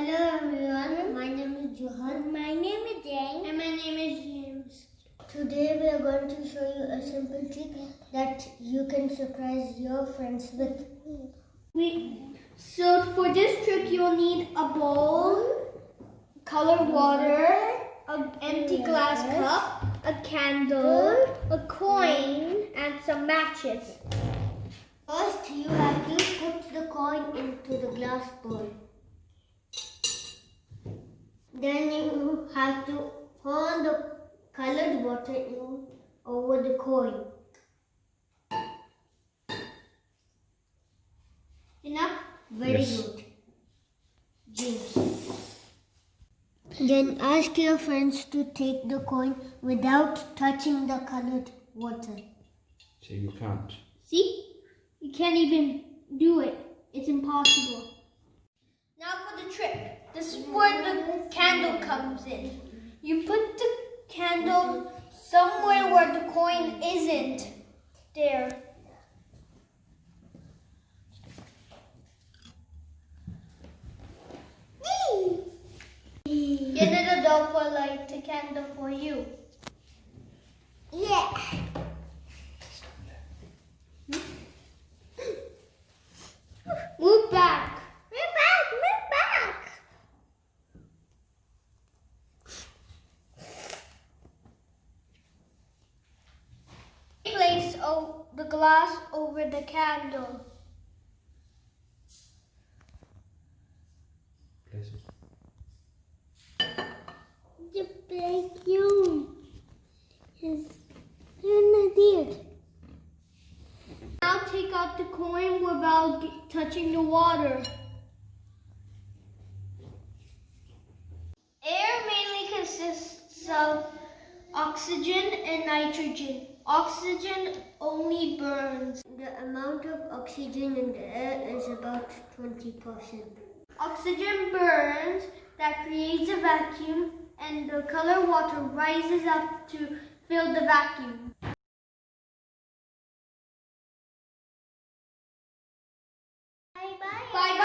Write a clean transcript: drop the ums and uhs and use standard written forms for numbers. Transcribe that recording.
Hello everyone, my name is Johan. My name is Jane. And my name is James. Today we are going to show you a simple trick that you can surprise your friends with. So for this trick you'll need a bowl, colored water, an empty glass cup, a candle, a coin, and some matches. First you have to put the coin into the glass bowl. Then you have to pour the colored water in over the coin. Enough? Very good. James. Then ask your friends to take the coin without touching the colored water. So you can't. See? You can't even do it. It's impossible. Now for the trick. This is where the candle comes in. You put the candle somewhere where the coin isn't. There. Get an adult to light the candle for you. Yeah. Move back. Move back. Place the glass over the candle. Place it. The vacuum is an idiot. Now take out the coin without touching the water. Air mainly consists of oxygen and nitrogen. Oxygen only burns. The amount of oxygen in the air is about 20%. Oxygen burns, that creates a vacuum, and the colored water rises up to fill the vacuum. Bye bye. Bye bye.